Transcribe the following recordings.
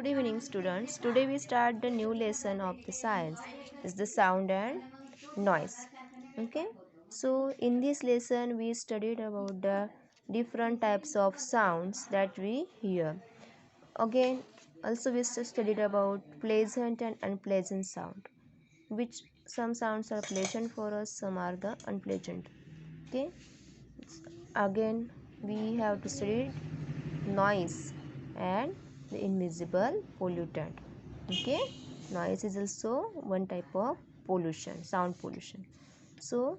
Good evening, students. Today we start the new lesson of the science. Is the sound and noise. Okay. So in this lesson we studied about the different types of sounds that we hear. Again, also we studied about pleasant and unpleasant sound. Which some sounds are pleasant for us, some are the unpleasant. Okay. Again, we have to study noise and the invisible pollutant. Okay, noise is also one type of pollution, sound pollution. So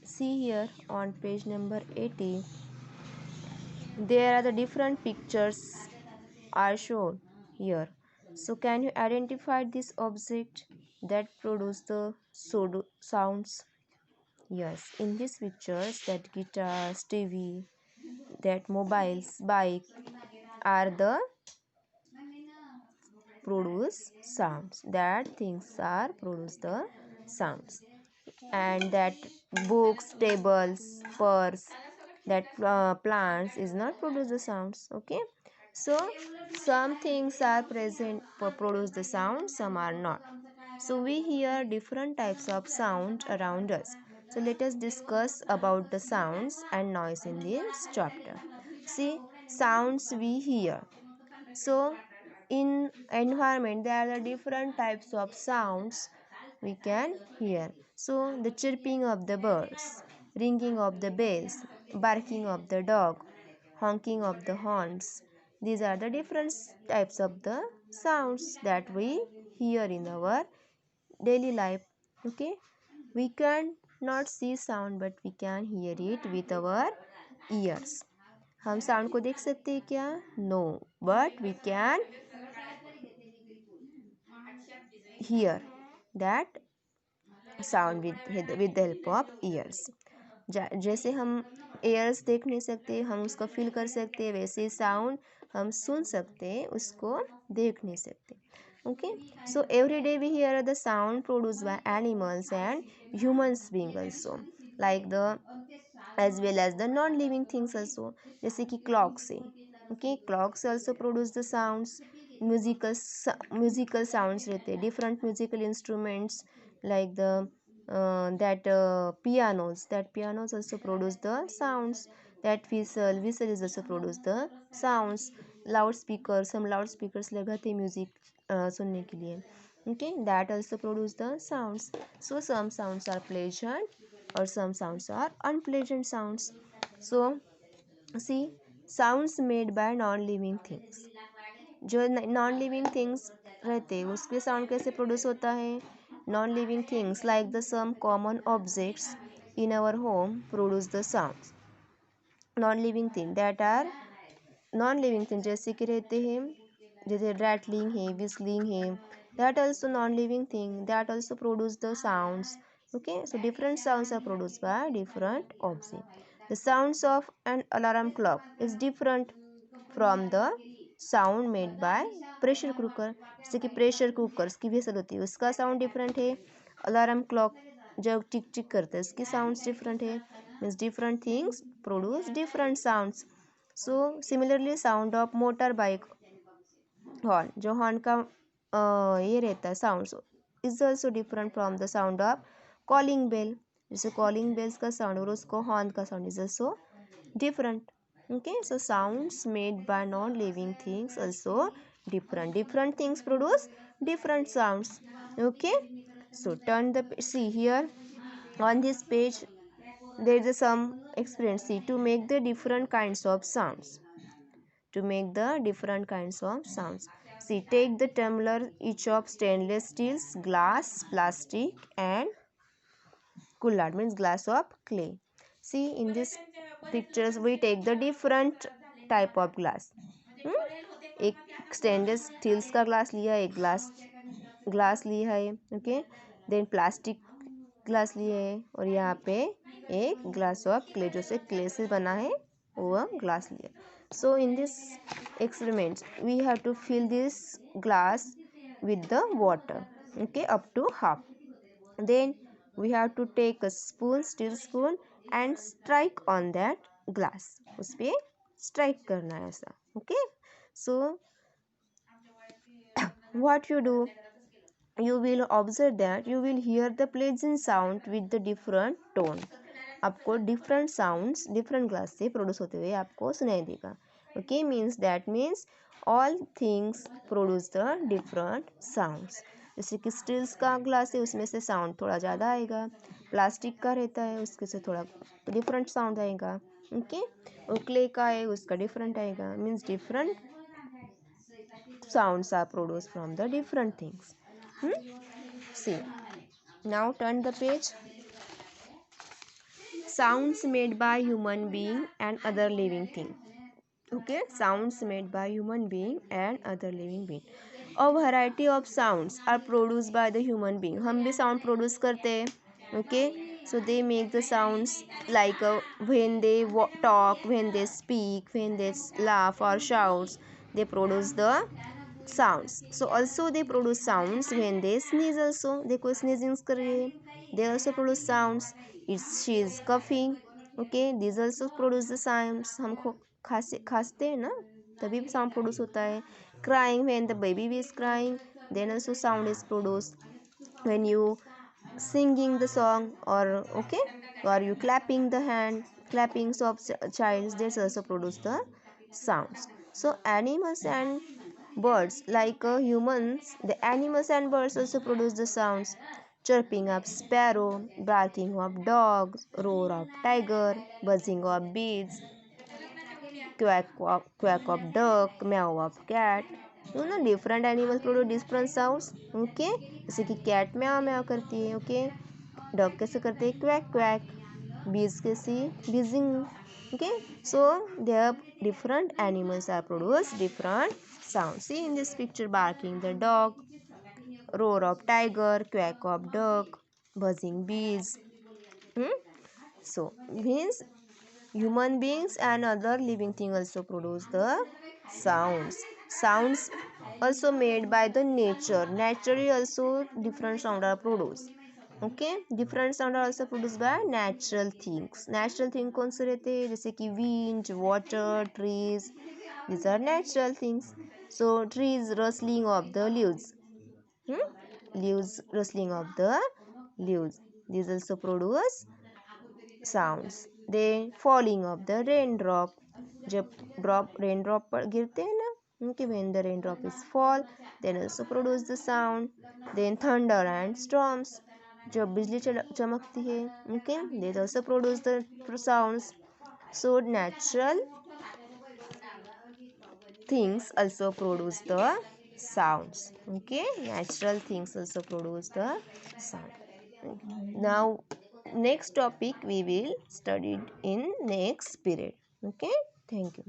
see here on page number 80, there are the different pictures are shown here. So can you identify this object that produce the sounds? Yes, in these pictures that guitars, TV, that mobiles, bike are the produce sounds, that things are produce the sounds, and that books, tables, purse, that plants is not produce the sounds. Okay, so some things are present for produce the sound, some are not. So we hear different types of sound around us. So let us discuss about the sounds and noise in this chapter. See, sounds we hear. So in environment there are different types of sounds we can hear. So the chirping of the birds, ringing of the bells, barking of the dog, honking of the horns. These are the different types of the sounds that we hear in our daily life. Okay, we can not see sound but we can hear it with our ears. हम sound को देख सकते हैं क्या? No, but we can hear that sound with the help of ears. जैसे हम years देख नहीं सकते, हम उसको फील कर सकते हैं, वैसे साउंड हम सुन सकते हैं, उसको देख नहीं सकते. Okay, so every day we hear the sound produced by animals and humans being also, like the as well as the non-living things also. जैसे कि clock से. Okay, clocks also produce the sounds. Musical sounds रहते हैं, different musical instruments like the pianos also produce the sounds. That whistle is also produce the sounds. Loudspeakers, हम loudspeakers लगाते हैं music सुनने के लिए. Okay, that also produce the sounds. So some sounds are pleasant or some sounds are unpleasant sounds. So see, sounds made by non-living things. जो non living things रहते हैं उसके साउंड कैसे प्रोड्यूस होता है? Non living things like the some common objects in our home produce the sounds. Non living thing that are non living thing जैसे कि रहते हैं, जैसे रैटलिंग है, विस्लिंग है, that also non living thing, that also produce the sounds. Okay, so different sounds are produced by different objects. The sounds of an alarm clock is different from the sound made by pressure cooker. जैसे कि pressure cookers की whistle होती है, उसका sound different है. Alarm clock जब tick tick करते हैं उसकी साउंड्स डिफरेंट है. Means different things produce different sounds. So similarly sound of motor bike horn, जो हॉर्न का ये रहता है sound, is also different from the sound of calling bell. जैसे कॉलिंग बेल्स का साउंड और उसको हॉर्न का sound is also different. Okay, so sounds made by non-living things also different things produce different sounds. Okay, so see here on this page there is some experience. See, to make the different kinds of sounds, see, take the tumbler each of stainless steels, glass, plastic and kullad means glass of clay. See, in this pictures we take the different type of glass. एक stainless steels का glass लिया, एक glass लिया है. Okay, then plastic glass लिया है और यहाँ पे एक ग्लास ऑफ क्ले, जो से क्ले से बना है वो ग्लास लिया. So in this experiment we have to fill this glass with the water. Okay, up to half. Then we have to take a spoon, steel spoon, and strike on that glass. उस पे strike करना है ऐसा. Okay, so what you do, you will observe that you will hear the pleasant sound with the different tone. आपको different sounds different glass से produce होते हुए आपको सुनाई देगा. Okay, means all things produce the different sounds. जैसे कि steels का ग्लास है उसमें से साउंड थोड़ा ज़्यादा आएगा, प्लास्टिक का रहता है उसके से थोड़ा डिफरेंट साउंड आएगा. ओके, और क्ले का है उसका डिफरेंट आएगा. Means different sounds are produced from the different things. See, now turn the page. Sounds made by human being and other living thing. Okay, sounds made by human being and other living being. A variety of sounds are produced by the human being. हम भी sound produce करते हैं. Okay, so they make the sounds like when they talk, when they speak, when they laugh or shout, they produce the sounds. So also they produce sounds when they sneeze also. देखो sneezing कर रही है. They also produce sounds. She is coughing. Okay, these also produce the sounds. हम खांसते हैं ना, तभी sound produce होता है. Crying, when the baby is crying, then also sound is produced. When you singing the song, or okay, or you clapping the hand, clapping of child, this also produce the sounds. So animals and birds, like humans, the animals and birds also produce the sounds. Chirping of sparrow, barking of dogs, roar of tiger, buzzing of bees, quack of duck, meow of cat. You know, different animals produce different sounds. Okay, जैसे कि cat meow meow करती है. Okay, dog कैसे करते हैं, quack quack. Bees कैसी, buzzing. Okay, so there different animals are produce different sound. See in this picture, barking the dog, roar of tiger, quack of duck, buzzing bees. So means human beings and other living things also produce the sounds also made by the nature. Naturally also different sound are produced. Okay, different sound are also produced by natural things. Natural thing कौन से रहते हैं, जैसे कि wind, water, trees. These are natural things. So trees rustling of the leaves. Leaves, rustling of the leaves, these also produce sounds. Then falling of the raindrop, जब raindrop पर गिरते हैं ना, उनके when the raindrop is fall, then also produce the sound. Then thunder and storms, जब बिजली चमकती है, okay, they also produce the sounds. So natural things also produce the sounds. Okay, natural things also produce the sound. Now next topic we will study in next period. Okay, thank you.